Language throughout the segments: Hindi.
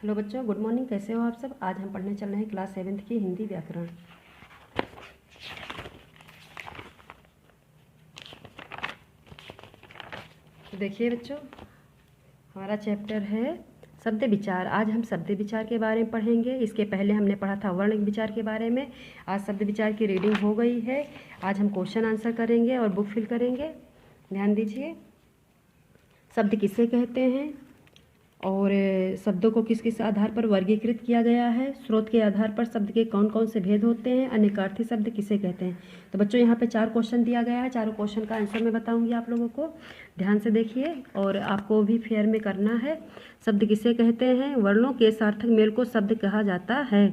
हेलो बच्चों, गुड मॉर्निंग। कैसे हो आप सब। आज हम पढ़ने चल रहे हैं क्लास 7th की हिंदी व्याकरण। तो देखिए बच्चों, हमारा चैप्टर है शब्द विचार। आज हम शब्द विचार के बारे में पढ़ेंगे। इसके पहले हमने पढ़ा था वर्ण विचार के बारे में। आज शब्द विचार की रीडिंग हो गई है। आज हम क्वेश्चन आंसर करेंगे और बुक फिल करेंगे। ध्यान दीजिए, शब्द किसे कहते हैं और शब्दों को किस किस आधार पर वर्गीकृत किया गया है, स्रोत के आधार पर शब्द के कौन कौन से भेद होते हैं, अनेकार्थी शब्द किसे कहते हैं। तो बच्चों यहाँ पे 4 क्वेश्चन दिया गया है। चारों क्वेश्चन का आंसर मैं बताऊंगी आप लोगों को। ध्यान से देखिए और आपको भी फेयर में करना है। शब्द किसे कहते हैं। वर्णों के सार्थक मेल को शब्द कहा जाता है।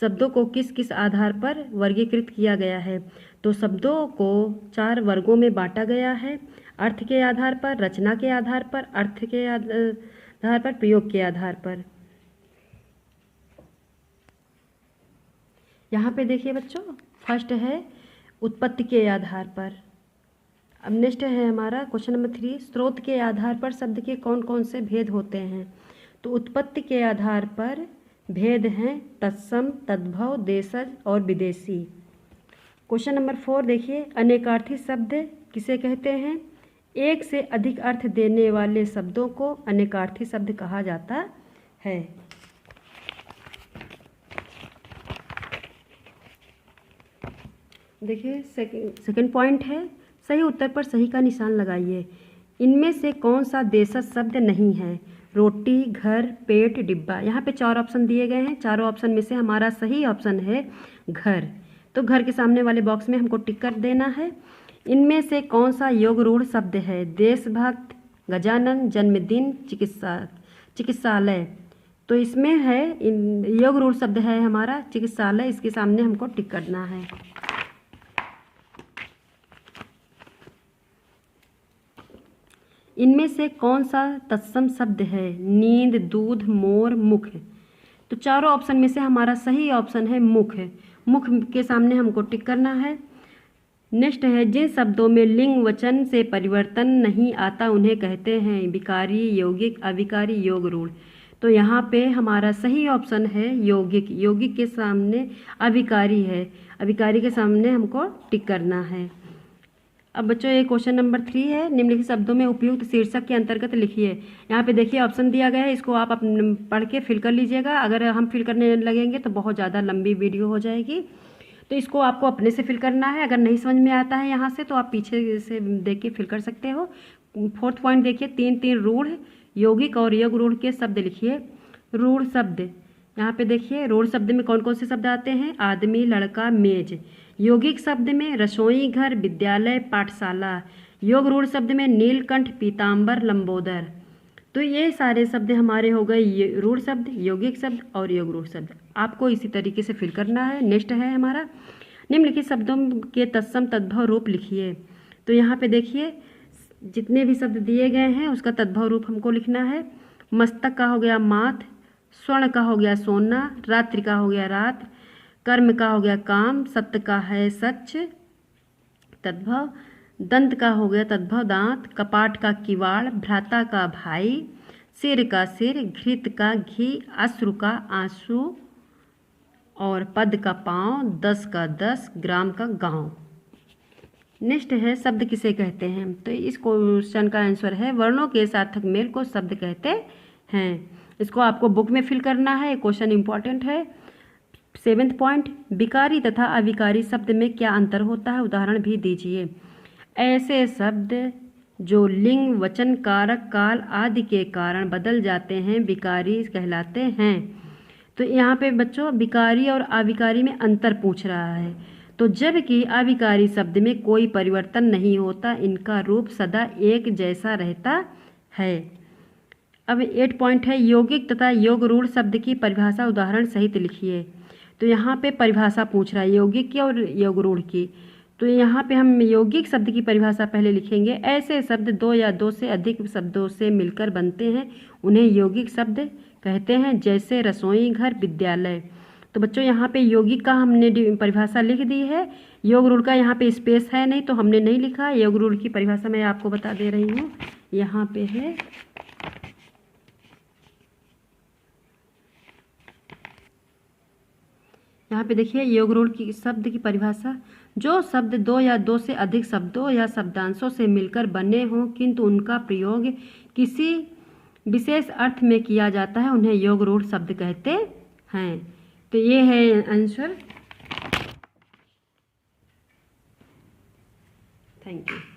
शब्दों को किस किस आधार पर वर्गीकृत किया गया है। तो शब्दों को 4 वर्गों में बांटा गया है। अर्थ के आधार पर, रचना के आधार पर, अर्थ के आधार पर, प्रयोग के आधार पर। यहाँ पे देखिए बच्चों, फर्स्ट है उत्पत्ति के आधार पर। अब नेक्स्ट है हमारा क्वेश्चन नंबर 3, स्रोत के आधार पर शब्द के कौन कौन से भेद होते हैं। तो उत्पत्ति के आधार पर भेद हैं तत्सम, तद्भव, देशज और विदेशी। क्वेश्चन नंबर 4 देखिए, अनेकार्थी शब्द किसे कहते हैं। एक से अधिक अर्थ देने वाले शब्दों को अनेकार्थी शब्द कहा जाता है। देखिए सेकंड पॉइंट है, सही उत्तर पर सही का निशान लगाइए। इनमें से कौन सा देशज शब्द नहीं है। रोटी, घर, पेट, डिब्बा। यहाँ पे 4 ऑप्शन दिए गए हैं। चारों ऑप्शन में से हमारा सही ऑप्शन है घर। तो घर के सामने वाले बॉक्स में हमको टिक कर देना है। इनमें से कौन सा योग रूढ़ शब्द है। देशभक्त, गजानन, जन्मदिन, चिकित्सालय। तो इसमें है योग रूढ़ शब्द है हमारा चिकित्सालय। इसके सामने हमको टिक करना है। इनमें से कौन सा तत्सम शब्द है। नींद, दूध, मोर, मुख। तो चारों ऑप्शन में से हमारा सही ऑप्शन है मुख। मुख के सामने हमको टिक करना है। नेक्स्ट है, जिन शब्दों में लिंग वचन से परिवर्तन नहीं आता उन्हें कहते हैं विकारी, यौगिक, अविकारी, योग रूढ़। तो यहाँ पे हमारा सही ऑप्शन है यौगिक। यौगिक के सामने अविकारी है। अविकारी के सामने हमको टिक करना है। अब बच्चों ये क्वेश्चन नंबर 3 है, निम्नलिखित शब्दों में उपयुक्त शीर्षक के अंतर्गत लिखिए। यहाँ पे देखिए ऑप्शन दिया गया है, इसको आप पढ़ के फिल कर लीजिएगा। अगर हम फिल करने लगेंगे तो बहुत ज़्यादा लंबी वीडियो हो जाएगी, तो इसको आपको अपने से फिल करना है। अगर नहीं समझ में आता है यहाँ से तो आप पीछे से देख के फिल कर सकते हो। 4th पॉइंट देखिए, 3 रूढ़, यौगिक और योग रूढ़ के शब्द लिखिए। रूढ़ शब्द, यहाँ पे देखिए रूढ़ शब्द में कौन कौन से शब्द आते हैं। आदमी, लड़का, मेज। यौगिक शब्द में रसोई घर, विद्यालय, पाठशाला। योग रूढ़ शब्द में नीलकंठ, पीताम्बर, लंबोदर। तो ये सारे शब्द हमारे हो गए रूढ़ शब्द, यौगिक शब्द और योग रूढ़ शब्द। आपको इसी तरीके से फिल करना है। नेक्स्ट है हमारा, निम्नलिखित शब्दों के तत्सम तद्भव रूप लिखिए। तो यहाँ पे देखिए जितने भी शब्द दिए गए हैं उसका तद्भव रूप हमको लिखना है। मस्तक का हो गया माथ, स्वर्ण का हो गया सोना, रात्रि का हो गया रात, कर्म का हो गया काम, सत्य का है सच तद्भव, दंत का हो गया तद्भव दांत, कपाट का किवाड़, भ्राता का भाई, सिर का सिर, घृत का घी, अश्रु का आंसू और पद का पाँव, 10 का 10, ग्राम का गांव। नेक्स्ट है शब्द किसे कहते हैं। तो इस क्वेश्चन का आंसर है वर्णों के सार्थक मेल को शब्द कहते हैं। इसको आपको बुक में फिल करना है। क्वेश्चन इंपॉर्टेंट है। 7th पॉइंट, विकारी तथा अविकारी शब्द में क्या अंतर होता है, उदाहरण भी दीजिए। ऐसे शब्द जो लिंग, वचन, कारक, काल आदि के कारण बदल जाते हैं विकारी कहलाते हैं। तो यहाँ पे बच्चों विकारी और अविकारी में अंतर पूछ रहा है। तो जबकि अविकारी शब्द में कोई परिवर्तन नहीं होता, इनका रूप सदा एक जैसा रहता है। अब 8 पॉइंट है, यौगिक तथा योग रूढ़ शब्द की परिभाषा उदाहरण सहित लिखिए। तो यहाँ पे परिभाषा पूछ रहा है यौगिक की और योग रूढ़ की। तो यहाँ पे हम यौगिक शब्द की परिभाषा पहले लिखेंगे। ऐसे शब्द 2 या 2 से अधिक शब्दों से मिलकर बनते हैं, उन्हें यौगिक शब्द कहते हैं, जैसे रसोई घर, विद्यालय। तो बच्चों यहाँ पे यौगिक का हमने परिभाषा लिख दी है। योग रूढ़ का यहाँ पे स्पेस है नहीं तो हमने नहीं लिखा। योग रूढ़ की परिभाषा मैं आपको बता दे रही हूँ, यहाँ पे है। यहाँ पे देखिए योग रूढ़ की शब्द की परिभाषा, जो शब्द दो या दो से अधिक शब्दों या शब्दांशों से मिलकर बने हों किंतु उनका प्रयोग किसी विशेष अर्थ में किया जाता है उन्हें योग रूढ़ शब्द कहते हैं। तो ये है आंसर। Thank you.